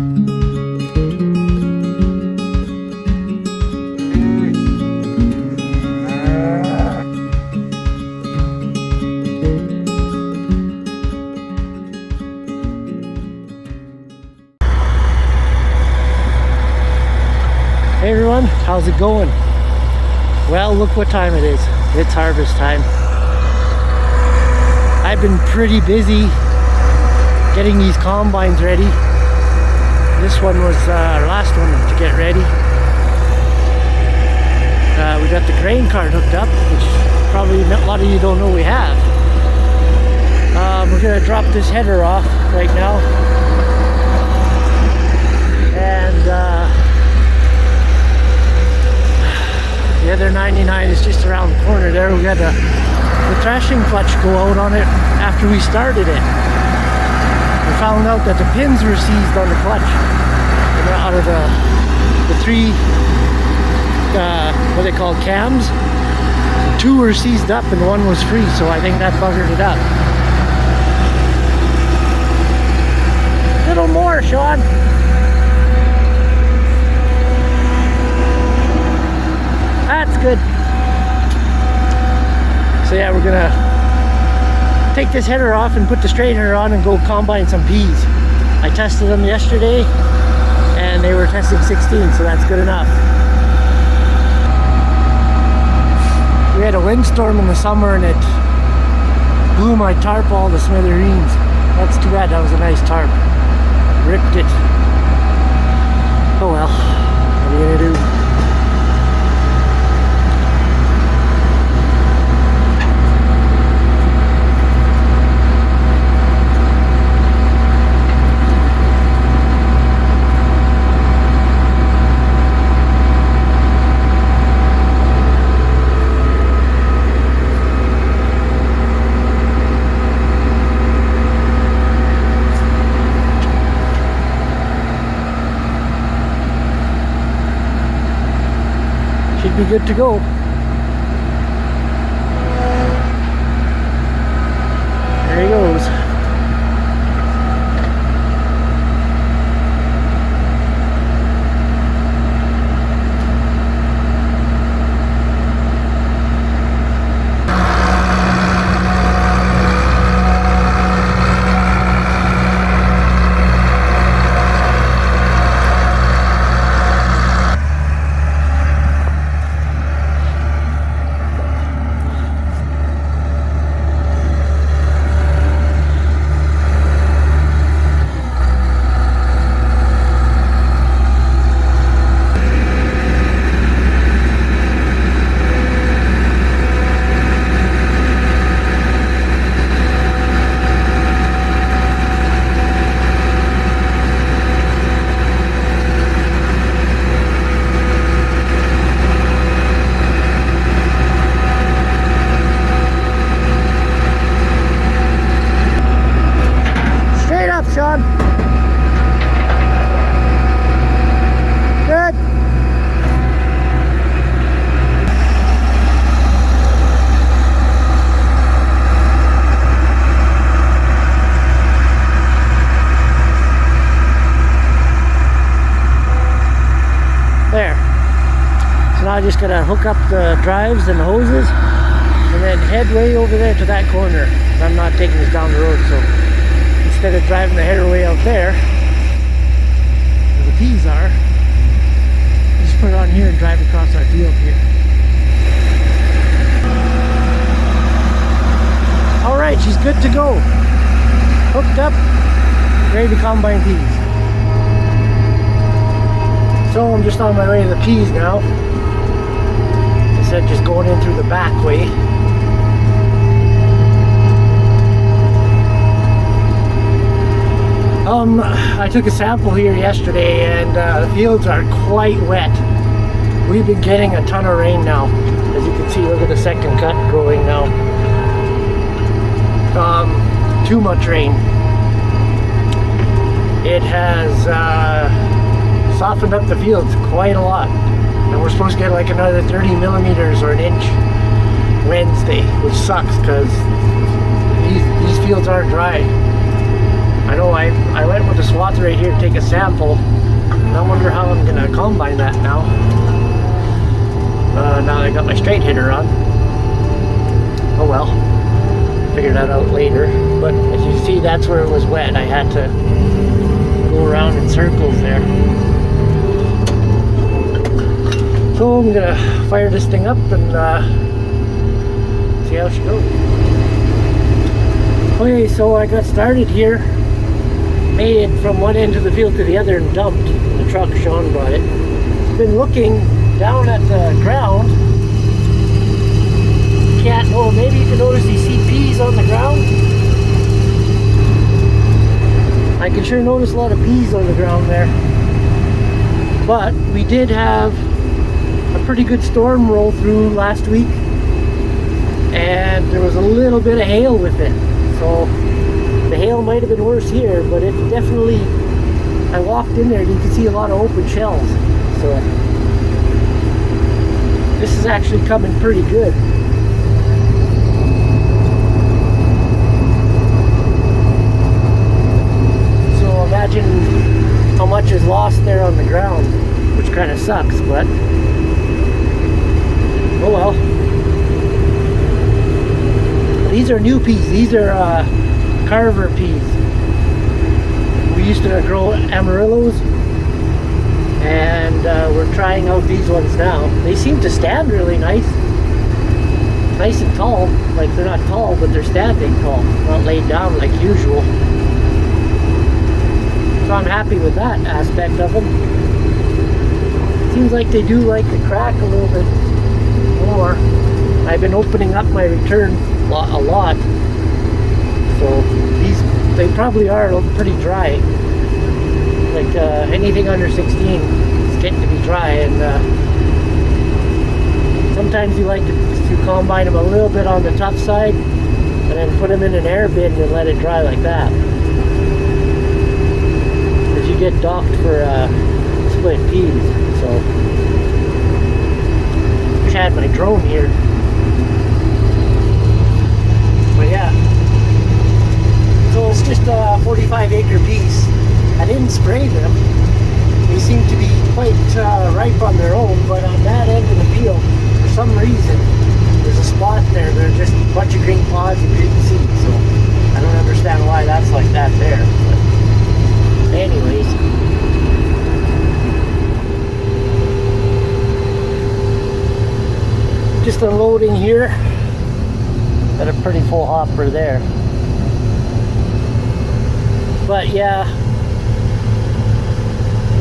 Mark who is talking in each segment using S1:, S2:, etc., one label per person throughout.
S1: Hey everyone, how's it going? Well, look what time it is. It's harvest time. I've been pretty busy getting these combines ready. This one was our last one to get ready. We got the grain cart hooked up, which probably a lot of you don't know we have. We're gonna drop this header off right now. And the other 99 is just around the corner there. We got the thrashing clutch go out on it after we started it. We found out that the pins were seized on the clutch. Out of the three, what they call cams, two were seized up and one was free, so I think that buggered it up. A little more, Sean. That's good. So yeah, we're gonna take this header off and put the straightener on and go combine some peas. I tested them yesterday and they were testing 16, so that's good enough. We had a windstorm in the summer and it blew my tarp all to smithereens. That's too bad, that was a nice tarp. Ripped it. Oh well, what are you gonna do? Should be good to go. There he goes. Sean. Good. There. So now I just gotta hook up the drives and the hoses and then head way over there to that corner. I'm not taking this down the road, so instead of driving the header way out there where the peas are, just put it on here and drive across our field here. Alright, she's good to go. Hooked up, ready to combine peas. So I'm just on my way to the peas now. Instead of just going in through the back way. I took a sample here yesterday and the fields are quite wet. We've been getting a ton of rain now. As you can see, look at the second cut growing now. Too much rain. It has softened up the fields quite a lot. And we're supposed to get like another 30 millimeters or an inch Wednesday, which sucks because these fields aren't dry. I know I went with the swath right here to take a sample. And I wonder how I'm gonna combine that now. Now I got my straight hitter on. Oh well, figure that out later. But as you see, that's where it was wet. I had to go around in circles there. So I'm gonna fire this thing up and see how she goes. Okay, so I got started here, made it from one end of the field to the other and dumped. The truck, Sean brought it. Been looking down at the ground. Can't know, maybe you can notice these peas on the ground. I can sure notice a lot of peas on the ground there. But we did have a pretty good storm roll through last week, and there was a little bit of hail with it. So the hail might have been worse here, but it definitely, I walked in there and you can see a lot of open shells. So this is actually coming pretty good. So imagine how much is lost there on the ground, which kind of sucks, but oh well. These are new peas. These are Carver peas. We used to grow Amarillos, and we're trying out these ones now. They seem to stand really nice. Nice and tall. Like they're not tall, but they're standing tall. Not laid down like usual. So I'm happy with that aspect of them. Seems like they do like to crack a little bit more. I've been opening up my return a lot, so they probably are pretty dry. Like anything under 16 is getting to be dry, and sometimes you like to combine them a little bit on the tough side and then put them in an air bin and let it dry like that, because you get docked for split peas. So wish I had my drone here. But yeah, so it's just a 45 acre piece. I didn't spray them. They seem to be quite ripe on their own, but on that end of the field, for some reason, there's a spot there. There's just a bunch of green pods and green seeds, so I don't understand why that's like that there. But anyways. Just unloading here. Got a pretty full hopper there. But yeah,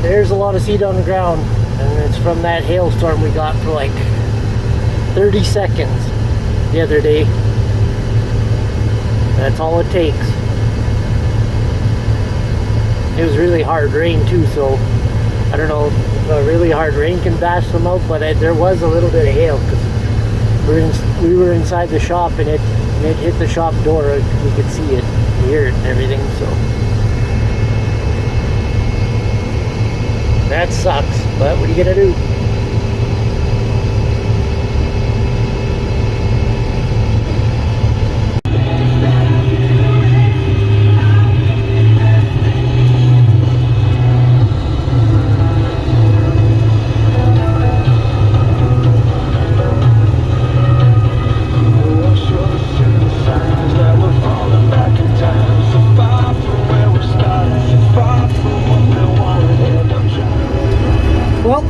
S1: there's a lot of seed on the ground, and it's from that hailstorm we got for like 30 seconds the other day. That's all it takes. It was really hard rain too, so I don't know if a really hard rain can bash them out, but there was a little bit of hail because we were inside the shop, and it hit the shop door. We could see it, hear it and everything, so that sucks, but what are you gonna do?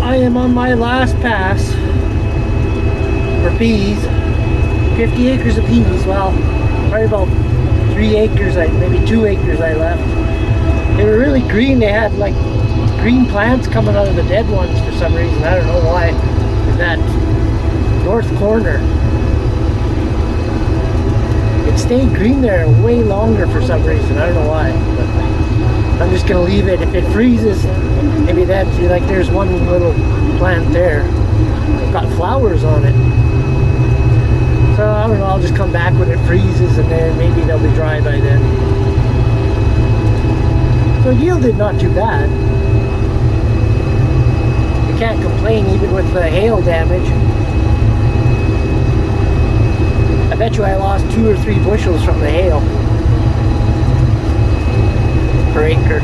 S1: I am on my last pass for peas. 50 acres of peas. Well, probably about 3 acres, maybe 2 acres I left. They were really green. They had like green plants coming out of the dead ones for some reason. I don't know why. In that north corner, it stayed green there way longer for some reason. I don't know why, but I'm just gonna leave it. If it freezes, maybe that, like there's one little plant there. It's got flowers on it. So I don't know, I'll just come back when it freezes, and then maybe they'll be dry by then. So yielded not too bad. You can't complain even with the hail damage. I bet you I lost 2 or 3 bushels from the hail. per acre.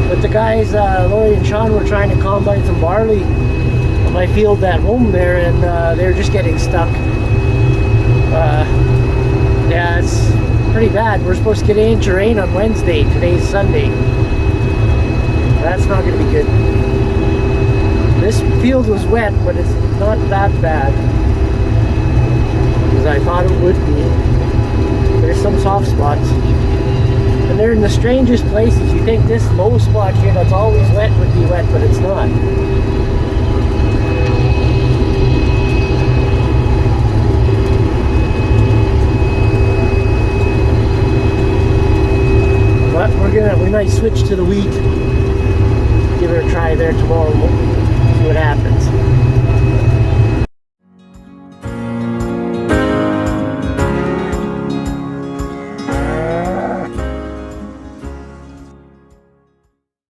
S1: But the guys, Lori and Sean, were trying to combine some barley on my field at home there, and they're just getting stuck. Yeah, it's pretty bad. We're supposed to get 1 inch of rain on Wednesday. Today's Sunday. That's not going to be good. This field was wet, but it's not that bad as I thought it would be. There's some soft spots. And they're in the strangest places. You think this low spot here that's always wet would be wet, but it's not. But we might switch to the wheat. Give it a try there tomorrow. See what happens.